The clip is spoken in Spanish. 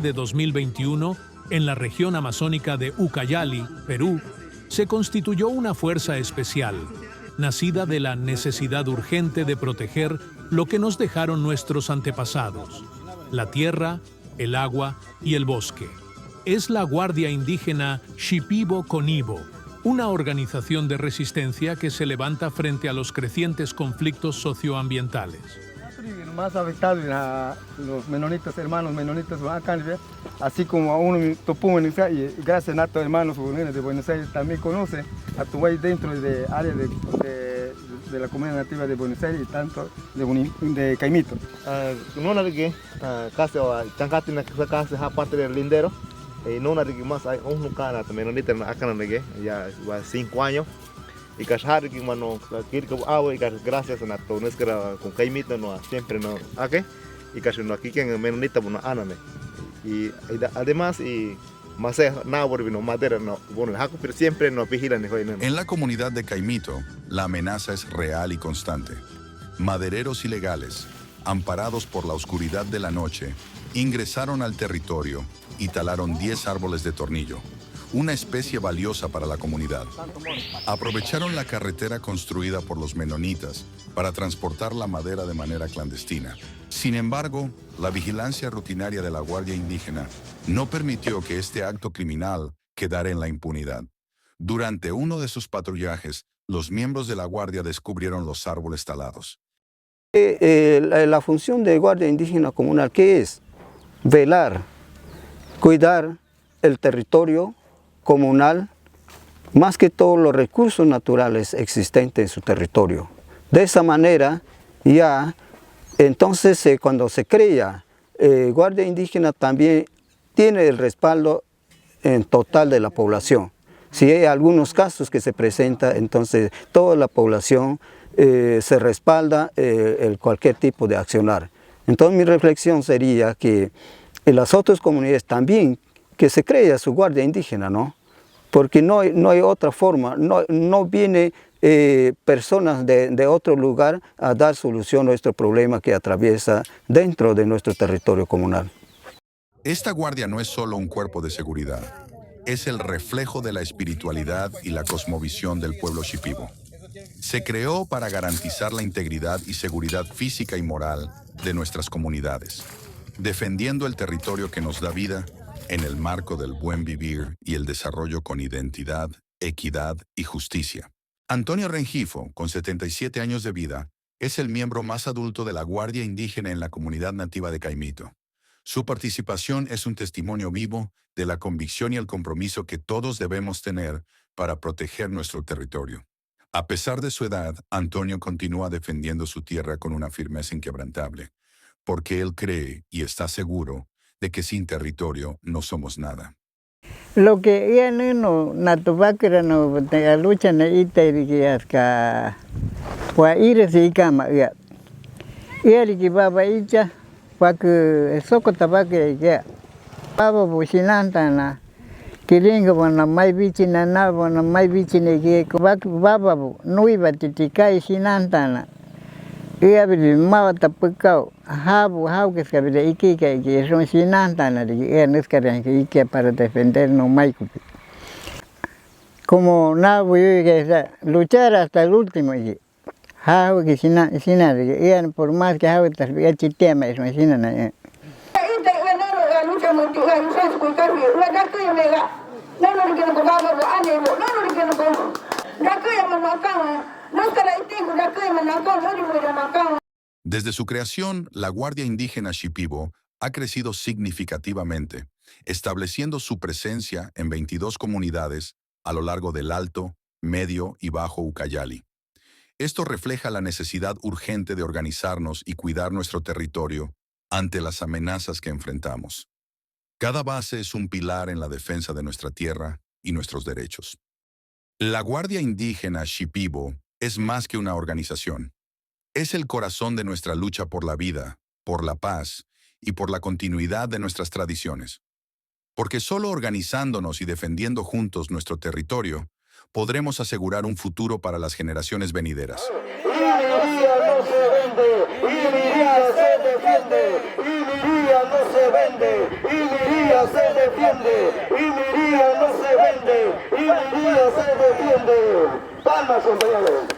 de 2021, en la región amazónica de Ucayali, Perú, se constituyó una fuerza especial, nacida de la necesidad urgente de proteger lo que nos dejaron nuestros antepasados: la tierra, el agua y el bosque. Es la Guardia Indígena Shipibo-Conibo, una organización de resistencia que se levanta frente a los crecientes conflictos socioambientales. Más afectados los menonitas, hermanos menonitas, así como a uno y gracias a todos hermanos de Buenos Aires también conoce a tu país dentro de área de la comunidad nativa de Buenos Aires y tanto de Caimito. No nada que casi chancate na casi parte del lindero. No nada que más hay un cara menonita acá en ya 5 años. Y cachar que mano que agua y gracias a todos nos que con Caimito no siempre no aquí y casi no aquí que en menonita bueno aname y además y más nada no madera no bueno pero siempre nos vigilan. En la comunidad de Caimito, la amenaza es real y constante. Madereros ilegales, amparados por la oscuridad de la noche, ingresaron al territorio y talaron 10 árboles de tornillo, una especie valiosa para la comunidad. Aprovecharon la carretera construida por los menonitas para transportar la madera de manera clandestina. Sin embargo, la vigilancia rutinaria de la Guardia Indígena no permitió que este acto criminal quedara en la impunidad. Durante uno de sus patrullajes, los miembros de la Guardia descubrieron los árboles talados. La función de Guardia Indígena Comunal, ¿qué es? Velar, cuidar el territorio comunal, más que todos los recursos naturales existentes en su territorio. De esa manera, ya, entonces cuando se crea Guardia Indígena también tiene el respaldo en total de la población. Si hay algunos casos que se presentan, entonces toda la población se respalda cualquier tipo de accionar. Entonces mi reflexión sería que en las otras comunidades también que se crea su Guardia Indígena, ¿no? Porque no hay otra forma, no viene personas de otro lugar a dar solución a nuestro problema que atraviesa dentro de nuestro territorio comunal. Esta guardia no es solo un cuerpo de seguridad, es el reflejo de la espiritualidad y la cosmovisión del pueblo Shipibo. Se creó para garantizar la integridad y seguridad física y moral de nuestras comunidades, defendiendo el territorio que nos da vida en el marco del buen vivir y el desarrollo con identidad, equidad y justicia. Antonio Rengifo, con 77 años de vida, es el miembro más adulto de la Guardia Indígena en la comunidad nativa de Caimito. Su participación es un testimonio vivo de la convicción y el compromiso que todos debemos tener para proteger nuestro territorio. A pesar de su edad, Antonio continúa defendiendo su tierra con una firmeza inquebrantable, porque él cree y está seguro de que sin territorio no somos nada. Lo que ya no natubakra no la lucha na ita que wa ire si kama ya que baba ita pa que soko tabakra ya baba bushinanta na kiringa wana mai bichi na wana mai bichi ne que baba no iba titikai shinanta na ia bili mawata pukau habu que se abre iki que son sinanta na de nescaran que iki para defender no maikupi. Como nabu que luchar hasta el último y habu que sina de por más que habu tasbia chitema es sina na. Desde su creación, la Guardia Indígena Shipibo ha crecido significativamente, estableciendo su presencia en 22 comunidades a lo largo del Alto, Medio y Bajo Ucayali. Esto refleja la necesidad urgente de organizarnos y cuidar nuestro territorio ante las amenazas que enfrentamos. Cada base es un pilar en la defensa de nuestra tierra y nuestros derechos. La Guardia Indígena Shipibo es más que una organización. Es el corazón de nuestra lucha por la vida, por la paz y por la continuidad de nuestras tradiciones. Porque solo organizándonos y defendiendo juntos nuestro territorio, podremos asegurar un futuro para las generaciones venideras. No se vende, y mi día no se vende, y mi día Miría se defiende, y Miría no se vende, y Miría se defiende. Palmas, compañeros.